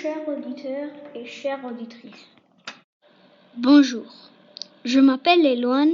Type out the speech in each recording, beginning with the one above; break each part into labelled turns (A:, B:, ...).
A: chers auditeurs et chères auditrices.
B: Bonjour, je m'appelle Eloane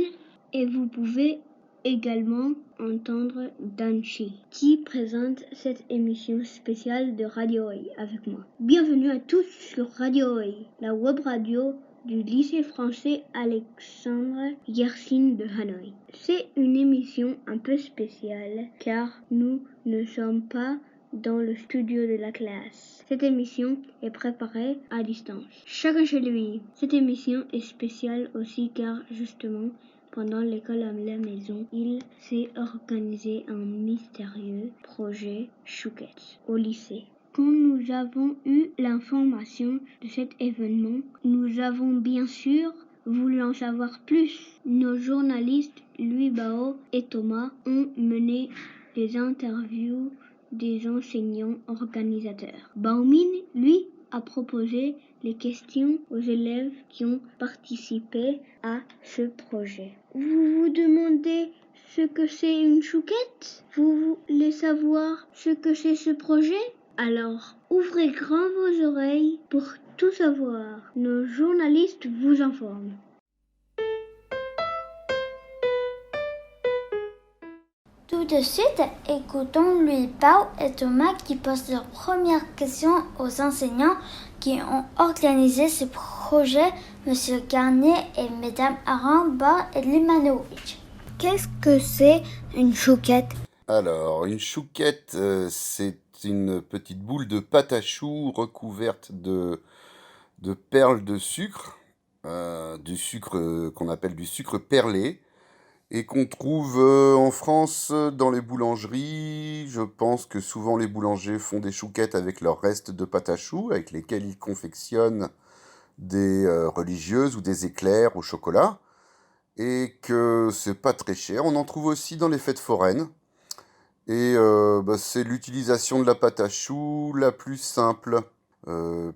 B: et vous pouvez également entendre Danchi qui présente cette émission spéciale de Radio Oeil avec moi. Bienvenue à tous sur Radio Oeil, la web radio du lycée français Alexandre Yersin de Hanoï. C'est une émission un peu spéciale car nous ne sommes pas dans le studio de la classe. Cette émission est préparée à distance, chacun chez lui. Cette émission est spéciale aussi car justement, pendant l'école à la maison, il s'est organisé un mystérieux projet Chouquette au lycée. Quand nous avons eu l'information de cet événement, nous avons bien sûr voulu en savoir plus. Nos journalistes Louis Bao et Thomas ont mené des interviews des enseignants organisateurs. Baumine, lui, a proposé les questions aux élèves qui ont participé à ce projet. Vous vous demandez ce que c'est une chouquette? Vous voulez savoir ce que c'est ce projet? Alors, ouvrez grand vos oreilles pour tout savoir. Nos journalistes vous informent.
C: Tout de suite, écoutons Louis Bao et Thomas qui posent leurs premières questions aux enseignants qui ont organisé ce projet, Monsieur Garnier et Mesdames Aran-Bar et Limanovic. Qu'est-ce que c'est une chouquette?
D: Alors, une chouquette, c'est une petite boule de pâte à choux recouverte de perles de sucre, du sucre qu'on appelle du sucre perlé, et qu'on trouve en France dans les boulangeries. Je pense que souvent les boulangers font des chouquettes avec leurs restes de pâte à choux, avec lesquels ils confectionnent des religieuses ou des éclairs au chocolat, et que c'est pas très cher. On en trouve aussi dans les fêtes foraines. Et c'est l'utilisation de la pâte à choux la plus simple.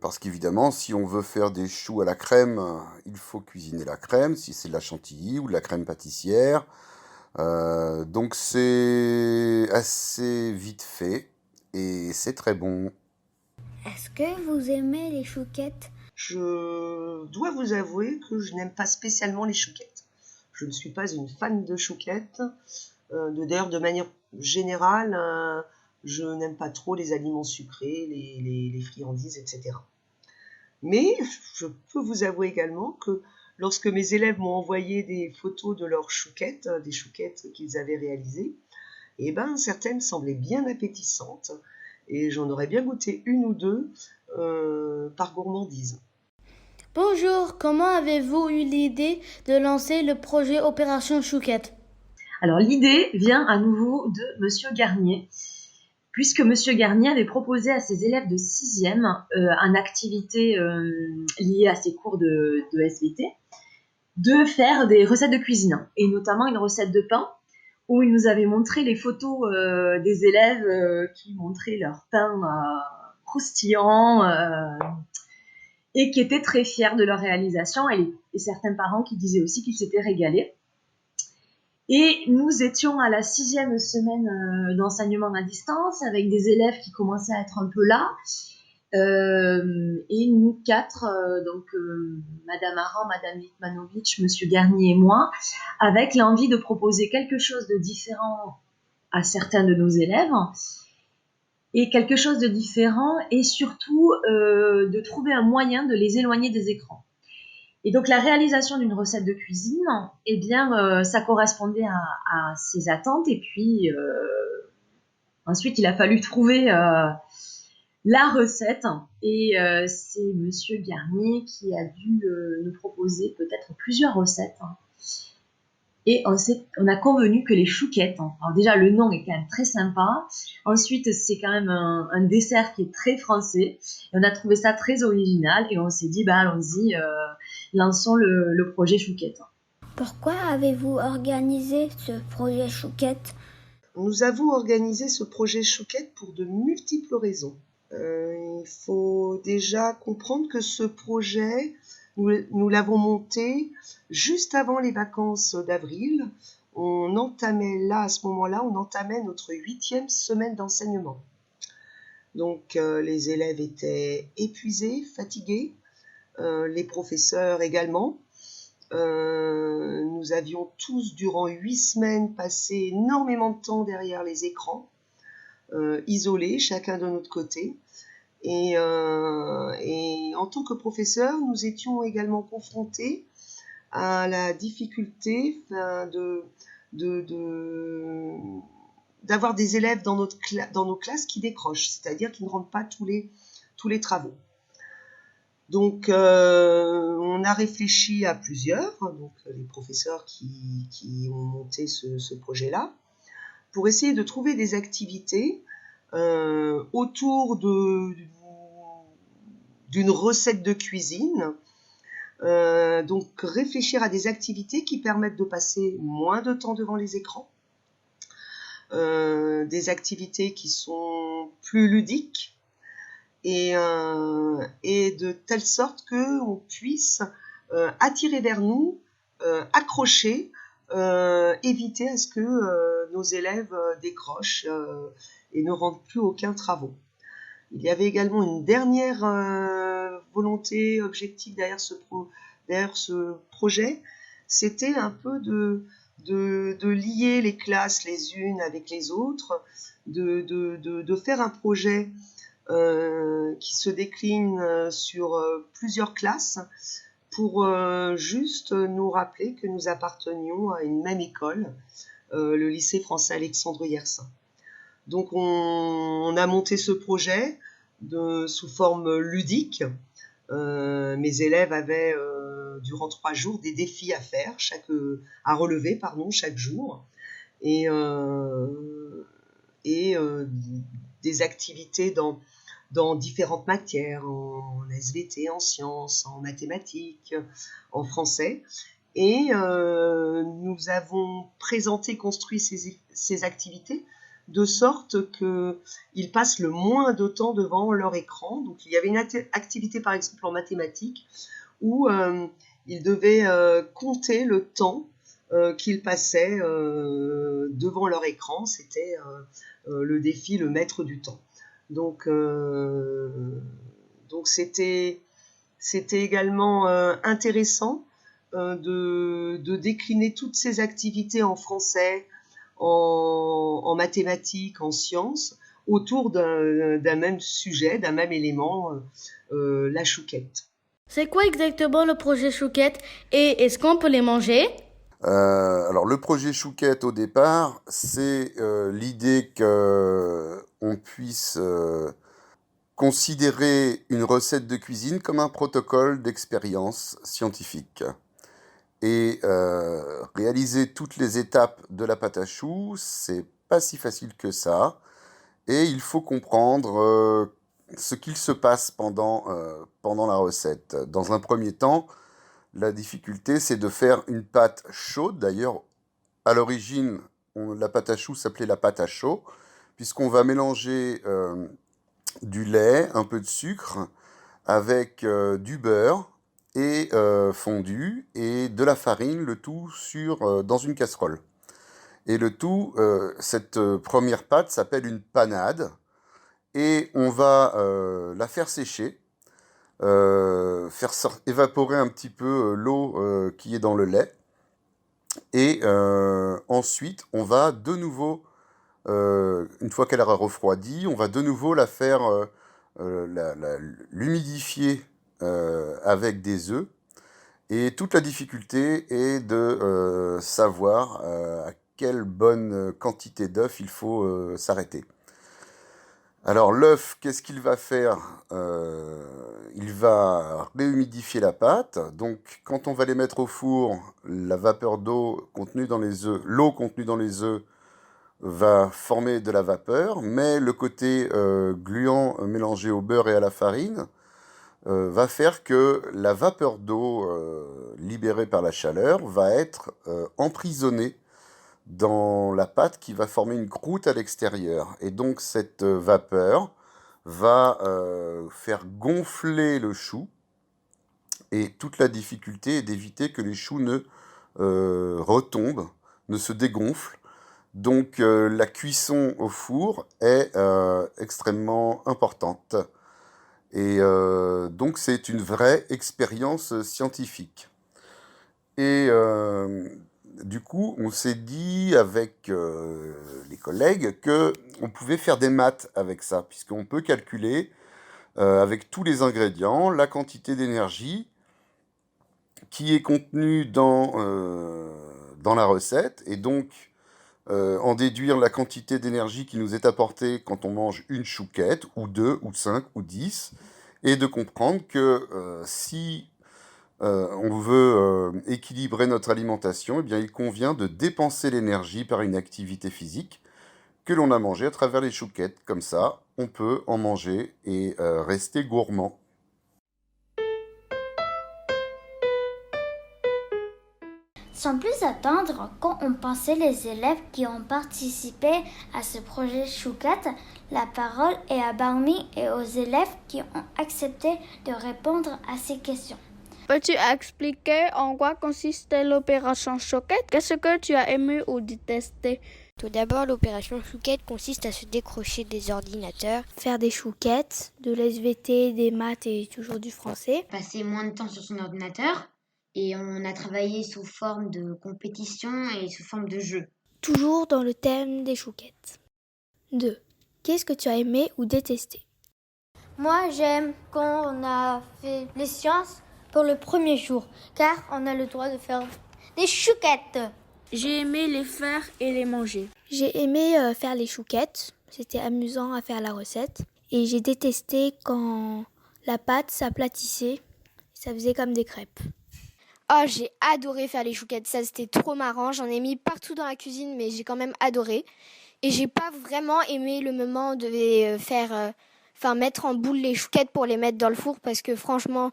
D: Parce qu'évidemment, si on veut faire des choux à la crème, il faut cuisiner la crème, si c'est de la chantilly ou de la crème pâtissière. Donc c'est assez vite fait et c'est très bon.
C: Est-ce que vous aimez les chouquettes?
E: Je dois vous avouer que je n'aime pas spécialement les chouquettes. Je ne suis pas une fan de chouquettes. D'ailleurs, de manière générale, je n'aime pas trop les aliments sucrés, les friandises, etc. Mais je peux vous avouer également que lorsque mes élèves m'ont envoyé des photos de leurs chouquettes, des chouquettes qu'ils avaient réalisées, certaines semblaient bien appétissantes et j'en aurais bien goûté une ou deux par gourmandise.
F: Bonjour, comment avez-vous eu l'idée de lancer le projet Opération Chouquette?
G: Alors l'idée vient à nouveau de Monsieur Garnier, puisque Monsieur Garnier avait proposé à ses élèves de 6e une activité liée à ses cours de SVT, de faire des recettes de cuisine, et notamment une recette de pain, où il nous avait montré les photos des élèves qui montraient leur pain croustillant, et qui étaient très fiers de leur réalisation, et certains parents qui disaient aussi qu'ils s'étaient régalés. Et nous étions à la 6e semaine d'enseignement à distance, avec des élèves qui commençaient à être un peu là, et nous quatre, Madame Aran, Madame Litmanovic, Monsieur Garnier et moi, avec l'envie de proposer quelque chose de différent à certains de nos élèves, et quelque chose de différent, et surtout de trouver un moyen de les éloigner des écrans. Et donc la réalisation d'une recette de cuisine, ça correspondait à ces attentes. Et puis ensuite, il a fallu trouver la recette. Et c'est Monsieur Garnier qui a dû nous proposer peut-être plusieurs recettes. Et on a convenu que les chouquettes, alors déjà le nom est quand même très sympa, ensuite c'est quand même un dessert qui est très français, et on a trouvé ça très original, et on s'est dit allons-y, lançons le projet Chouquette.
C: Pourquoi avez-vous organisé ce projet Chouquette?
E: Nous avons organisé ce projet Chouquette pour de multiples raisons. Il faut déjà comprendre que ce projet, nous l'avons monté juste avant les vacances d'avril. À ce moment-là, on entamait notre 8e semaine d'enseignement. Donc les élèves étaient épuisés, fatigués, les professeurs également. Nous avions tous, durant 8 semaines, passé énormément de temps derrière les écrans, isolés, chacun de notre côté. Et en tant que professeurs, nous étions également confrontés à la difficulté d'avoir des élèves dans nos classes qui décrochent, c'est-à-dire qui ne rendent pas tous les travaux. Donc, on a réfléchi à plusieurs, donc les professeurs qui ont monté ce projet-là, pour essayer de trouver des activités autour d'une recette de cuisine. Donc, réfléchir à des activités qui permettent de passer moins de temps devant les écrans, des activités qui sont plus ludiques, et de telle sorte qu'on puisse attirer vers nous, accrocher, éviter à ce que nos élèves décrochent et ne rendent plus aucun travaux. Il y avait également une dernière volonté, objectif derrière ce projet, c'était un peu de lier les classes les unes avec les autres, de faire un projet qui se décline sur plusieurs classes pour juste nous rappeler que nous appartenions à une même école, le lycée français Alexandre Yersin. Donc on a monté ce projet sous forme ludique. Mes élèves avaient durant 3 jours des défis à faire, à relever chaque jour, et des activités dans différentes matières, en SVT, en sciences, en mathématiques, en français. Et nous avons construit ces activités de sorte qu'ils passent le moins de temps devant leur écran. Donc il y avait une activité par exemple en mathématiques où ils devaient compter le temps qu'ils passaient devant leur écran. C'était le défi, le maître du temps. Donc c'était également intéressant de décliner toutes ces activités en français, en mathématiques, en sciences, autour d'un même sujet, d'un même élément, la chouquette.
F: C'est quoi exactement le projet Chouquette et est-ce qu'on peut les manger?
D: Alors le projet Chouquette au départ, c'est l'idée qu'on puisse considérer une recette de cuisine comme un protocole d'expérience scientifique et réaliser toutes les étapes de la pâte à choux, c'est pas si facile que ça, et il faut comprendre ce qu'il se passe pendant la recette. Dans un premier temps, la difficulté, c'est de faire une pâte chaude. D'ailleurs, à l'origine, la pâte à choux s'appelait la pâte à chaud, puisqu'on va mélanger du lait, un peu de sucre, avec du beurre et fondu, et de la farine, le tout dans une casserole. Et le tout, cette première pâte s'appelle une panade, et on va la faire sécher, faire évaporer un petit peu l'eau qui est dans le lait, et ensuite on va de nouveau, une fois qu'elle aura refroidi, on va de nouveau la faire l'humidifier avec des œufs, et toute la difficulté est de savoir à quelle bonne quantité d'œufs il faut s'arrêter. Alors l'œuf, qu'est-ce qu'il va faire? Il va réhumidifier la pâte. Donc quand on va les mettre au four, la vapeur d'eau contenue dans les œufs, l'eau contenue dans les œufs va former de la vapeur, mais le côté gluant mélangé au beurre et à la farine va faire que la vapeur d'eau libérée par la chaleur va être emprisonnée dans la pâte qui va former une croûte à l'extérieur. Et donc cette vapeur va faire gonfler le chou. Et toute la difficulté est d'éviter que les choux ne retombent, ne se dégonflent. Donc la cuisson au four est extrêmement importante. Et donc c'est une vraie expérience scientifique. Et du coup, on s'est dit avec les collègues que on pouvait faire des maths avec ça, puisqu'on peut calculer avec tous les ingrédients la quantité d'énergie qui est contenue dans la recette, et donc en déduire la quantité d'énergie qui nous est apportée quand on mange une chouquette, ou deux, ou cinq, ou 10, et de comprendre que si on veut équilibrer notre alimentation, eh bien, il convient de dépenser l'énergie par une activité physique que l'on a mangée à travers les chouquettes. Comme ça, on peut en manger et rester gourmand.
C: Sans plus attendre, quand on pensait les élèves qui ont participé à ce projet Chouquette, la parole est à Barmi et aux élèves qui ont accepté de répondre à ces questions.
H: Peux-tu expliquer en quoi consistait l'opération Chouquette? Qu'est-ce que tu as aimé ou détesté?
I: Tout d'abord, l'opération Chouquette consiste à se décrocher des ordinateurs,
J: faire des chouquettes, de l'SVT, des maths et toujours du français.
K: Passer moins de temps sur son ordinateur. Et on a travaillé sous forme de compétition et sous forme de jeu.
J: Toujours dans le thème des chouquettes. 2. Qu'est-ce que tu as aimé ou détesté?
F: Moi, j'aime quand on a fait les sciences pour le premier jour, car on a le droit de faire des chouquettes.
H: J'ai aimé les faire et les manger.
J: J'ai aimé faire les chouquettes. C'était amusant à faire la recette. Et j'ai détesté quand la pâte s'aplatissait. Ça faisait comme des crêpes.
I: Oh, j'ai adoré faire les chouquettes, ça c'était trop marrant, j'en ai mis partout dans la cuisine mais j'ai quand même adoré. Et j'ai pas vraiment aimé le moment où on devait mettre en boule les chouquettes pour les mettre dans le four parce que franchement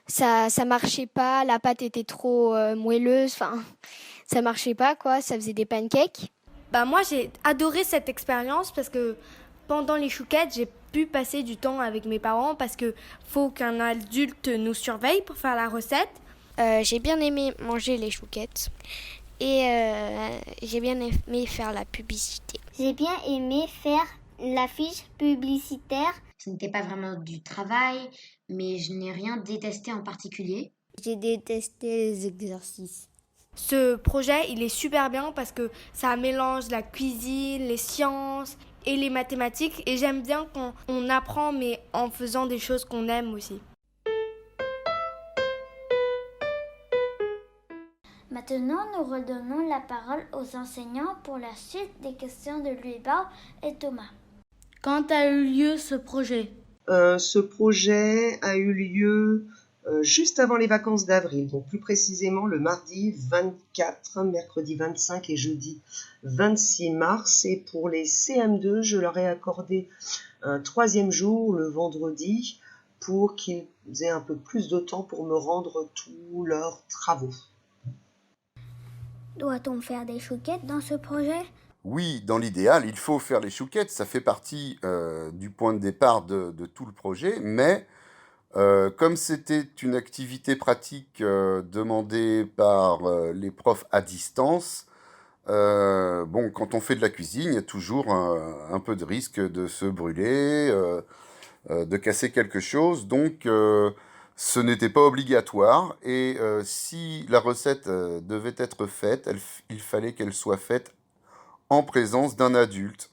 I: ça marchait pas, la pâte était trop moelleuse, ça marchait pas quoi, ça faisait des pancakes.
F: Moi j'ai adoré cette expérience parce que pendant les chouquettes j'ai pu passer du temps avec mes parents parce que faut qu'un adulte nous surveille pour faire la recette.
I: J'ai bien aimé manger les chouquettes et j'ai bien aimé faire la publicité.
C: J'ai bien aimé faire l'affiche publicitaire.
K: Ce n'était pas vraiment du travail, mais je n'ai rien détesté en particulier.
I: J'ai détesté les exercices.
F: Ce projet, il est super bien parce que ça mélange la cuisine, les sciences et les mathématiques. Et j'aime bien quand on apprend, mais en faisant des choses qu'on aime aussi.
C: Maintenant, nous redonnons la parole aux enseignants pour la suite des questions de Louis Barre et Thomas.
F: Quand a eu lieu ce projet?
E: Ce projet a eu lieu juste avant les vacances d'avril, donc plus précisément le mardi 24, mercredi 25 et jeudi 26 mars. Et pour les CM2, je leur ai accordé un 3e jour, le vendredi, pour qu'ils aient un peu plus de temps pour me rendre tous leurs travaux.
C: Doit-on faire des chouquettes dans ce projet?
D: Oui, dans l'idéal, il faut faire les chouquettes, ça fait partie du point de départ de tout le projet, mais comme c'était une activité pratique demandée par les profs à distance, quand on fait de la cuisine, il y a toujours un peu de risque de se brûler, de casser quelque chose, donc ce n'était pas obligatoire, et si la recette devait être faite, il fallait qu'elle soit faite en présence d'un adulte.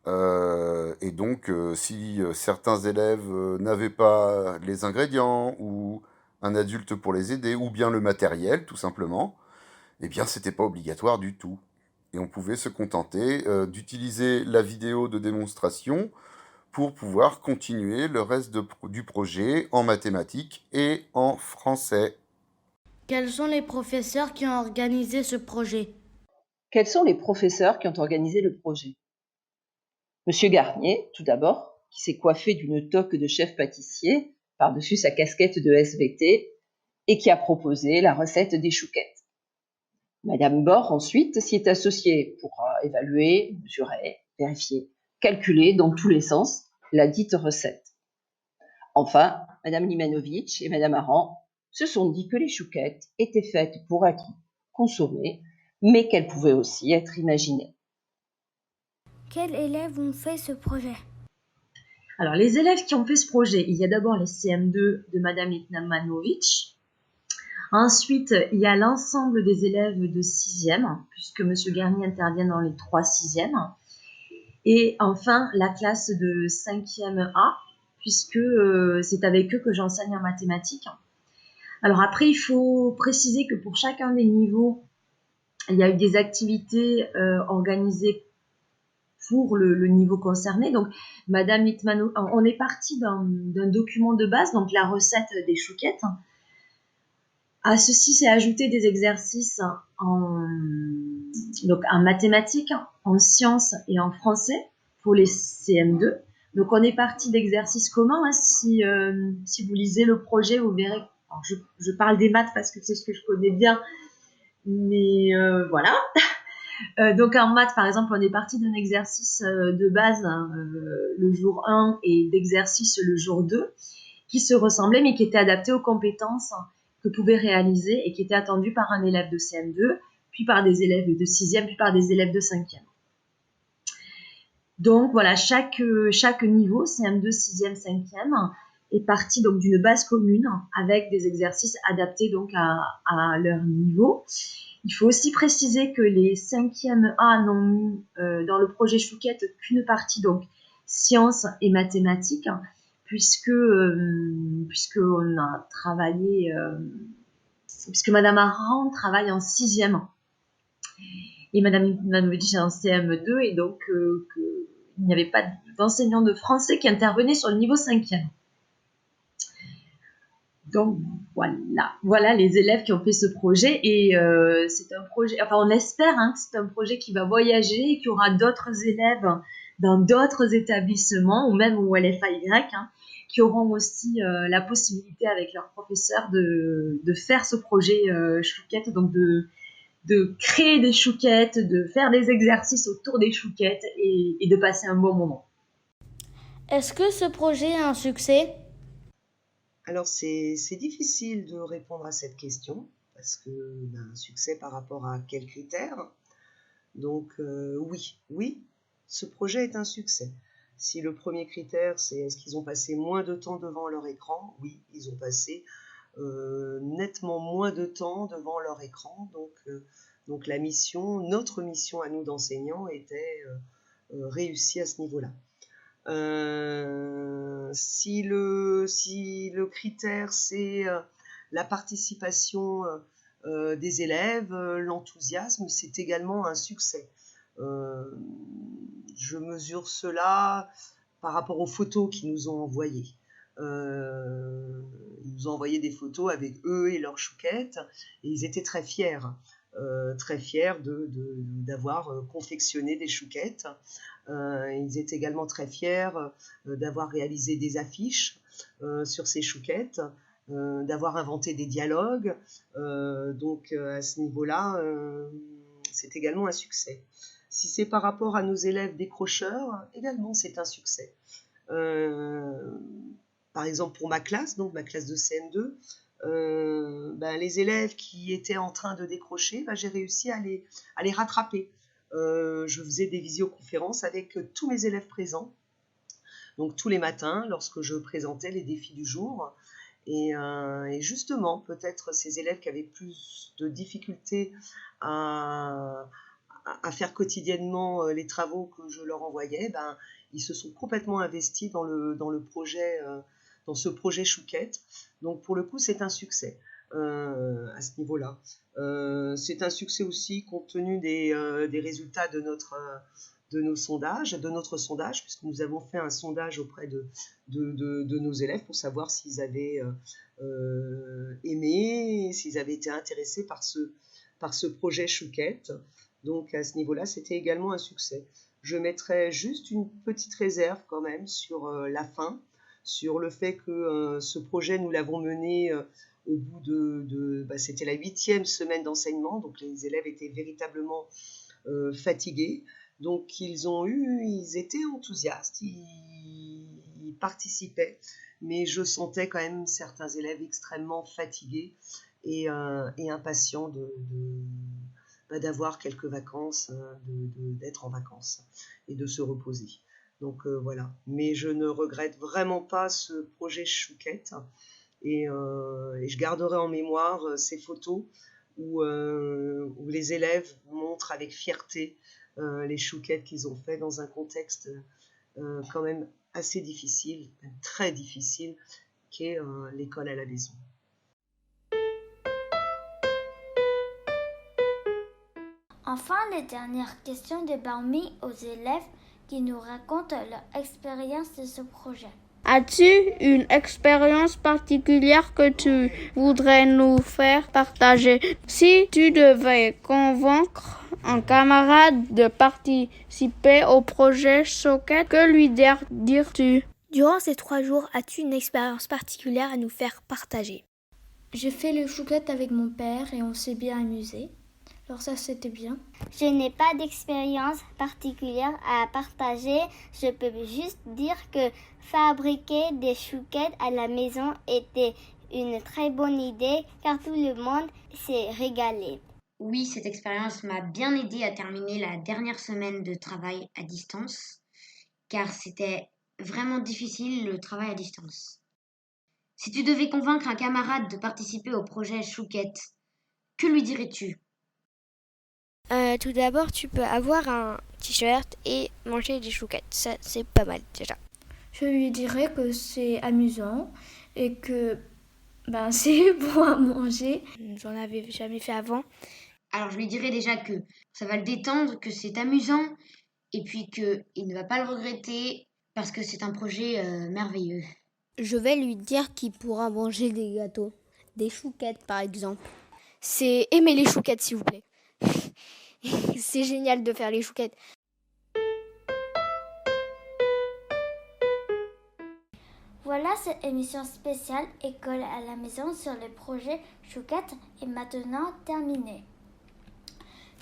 D: Et donc, si certains élèves n'avaient pas les ingrédients, ou un adulte pour les aider, ou bien le matériel, tout simplement, eh bien, c'était pas obligatoire du tout. Et on pouvait se contenter d'utiliser la vidéo de démonstration pour pouvoir continuer le reste du projet en mathématiques et en français.
F: Quels sont les professeurs qui ont organisé ce projet?
G: Quels sont les professeurs qui ont organisé le projet? Monsieur Garnier, tout d'abord, qui s'est coiffé d'une toque de chef pâtissier par-dessus sa casquette de SVT et qui a proposé la recette des chouquettes. Madame Bord, ensuite, s'y est associée pour évaluer, mesurer, vérifier, calculer dans tous les sens la dite recette. Enfin, Madame Limanovitch et Madame Aran se sont dit que les chouquettes étaient faites pour être consommées, mais qu'elles pouvaient aussi être imaginées.
C: Quels élèves ont fait ce projet?
G: Alors, les élèves qui ont fait ce projet, il y a d'abord les CM2 de Madame Itmanovic. Ensuite, il y a l'ensemble des élèves de 6e, puisque Monsieur Garnier intervient dans les 3 6e. Et enfin, la classe de 5e A, puisque c'est avec eux que j'enseigne en mathématiques. Alors après, il faut préciser que pour chacun des niveaux, il y a eu des activités organisées pour le niveau concerné. Donc, Madame Litmano, on est parti d'un document de base, donc la recette des chouquettes. À ceci, s'est ajouté des exercices donc en mathématiques, en sciences et en français pour les CM2. Donc, on est parti d'exercices communs. Hein. Si vous lisez le projet, vous verrez. Alors, je parle des maths parce que c'est ce que je connais bien, mais voilà. Donc en maths, par exemple, on est parti d'un exercice de base le jour 1 et d'exercice le jour 2 qui se ressemblaient mais qui étaient adaptés aux compétences que pouvaient réaliser et qui étaient attendus par un élève de CM2, puis par des élèves de 6e, puis par des élèves de 5e. Donc voilà, chaque niveau, CM2, 6e, 5e, est parti donc d'une base commune avec des exercices adaptés donc à leur niveau. Il faut aussi préciser que les 5e A n'ont mis dans le projet Chouquette qu'une partie, donc sciences et mathématiques, puisque on a travaillé, puisque Madame Aran travaille en 6e et Madame Manovic est en CM2 et donc il n'y avait pas d'enseignant de français qui intervenait sur le niveau 5e. Donc voilà les élèves qui ont fait ce projet et c'est un projet, enfin on espère que c'est un projet qui va voyager et qu'il y aura d'autres élèves dans d'autres établissements ou même au LFAY qui auront aussi la possibilité avec leurs professeurs de faire ce projet chouquette, donc de créer des chouquettes, de faire des exercices autour des chouquettes et de passer un bon moment.
C: Est-ce que ce projet est un succès?
E: Alors c'est difficile de répondre à cette question, parce que un succès par rapport à quels critères? Donc oui, ce projet est un succès. Si le premier critère c'est est-ce qu'ils ont passé moins de temps devant leur écran? Oui, ils ont passé nettement moins de temps devant leur écran, donc notre mission à nous d'enseignants était réussie à ce niveau-là. Si le critère c'est la participation des élèves, l'enthousiasme, c'est également un succès. Je mesure cela par rapport aux photos qu'ils nous ont envoyées. Ils nous ont envoyé des photos avec eux et leurs chouquettes et ils étaient très fiers d'avoir confectionné des chouquettes. Ils étaient également très fiers d'avoir réalisé des affiches sur ces chouquettes, d'avoir inventé des dialogues. Donc à ce niveau-là, c'est également un succès. Si c'est par rapport à nos élèves décrocheurs, également c'est un succès. Par exemple pour ma classe, donc ma classe de CM2, les élèves qui étaient en train de décrocher, j'ai réussi à les rattraper. Je faisais des visioconférences avec tous mes élèves présents, donc tous les matins lorsque je présentais les défis du jour. Et justement, peut-être ces élèves qui avaient plus de difficultés à faire quotidiennement les travaux que je leur envoyais, ils se sont complètement investis dans le projet, dans ce projet Chouquette. Donc pour le coup, c'est un succès à ce niveau-là. C'est un succès aussi compte tenu des résultats de notre sondage, puisque nous avons fait un sondage auprès de nos élèves pour savoir s'ils avaient aimé, s'ils avaient été intéressés par ce projet Chouquette. Donc à ce niveau-là, c'était également un succès. Je mettrais juste une petite réserve quand même sur la fin, sur le fait que ce projet, nous l'avons mené au bout c'était la 8e semaine d'enseignement, donc les élèves étaient véritablement fatigués. Donc ils étaient enthousiastes, ils participaient, mais je sentais quand même certains élèves extrêmement fatigués et impatients d'avoir quelques vacances, d'être en vacances et de se reposer. Donc voilà. Mais je ne regrette vraiment pas ce projet Chouquette et je garderai en mémoire ces photos où les élèves montrent avec fierté les chouquettes qu'ils ont fait dans un contexte quand même assez difficile, très difficile, qu'est l'école à la maison.
C: Enfin, les dernières questions de parmi aux élèves qui nous racontent leur expérience de ce projet.
H: As-tu une expérience particulière que tu voudrais nous faire partager? Si tu devais convaincre un camarade de participer au projet Chouquette, que lui dirais-tu?
J: Durant ces 3 jours, as-tu une expérience particulière à nous faire partager?
L: J'ai fait les chouquettes avec mon père et on s'est bien amusé. Alors ça, c'était bien.
C: Je n'ai pas d'expérience particulière à partager. Je peux juste dire que fabriquer des chouquettes à la maison était une très bonne idée car tout le monde s'est régalé.
K: Oui, cette expérience m'a bien aidé à terminer la dernière semaine de travail à distance, car c'était vraiment difficile le travail à distance. Si tu devais convaincre un camarade de participer au projet Chouquette, que lui dirais-tu?
I: Tout d'abord, tu peux avoir un t-shirt et manger des chouquettes. Ça, c'est pas mal déjà.
L: Je lui dirais que c'est amusant et que c'est bon à manger.
J: J'en avais jamais fait avant.
K: Alors je lui dirais déjà que ça va le détendre, que c'est amusant et puis qu'il ne va pas le regretter parce que c'est un projet merveilleux.
I: Je vais lui dire qu'il pourra manger des gâteaux, des chouquettes par exemple.
M: C'est aimer les chouquettes s'il vous plaît. C'est génial de faire les chouquettes.
C: Voilà, cette émission spéciale École à la maison sur le projet Chouquette est maintenant terminée.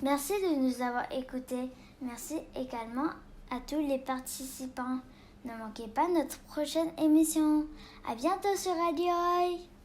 C: Merci de nous avoir écoutés. Merci également à tous les participants. Ne manquez pas notre prochaine émission. À bientôt sur Radio Oi.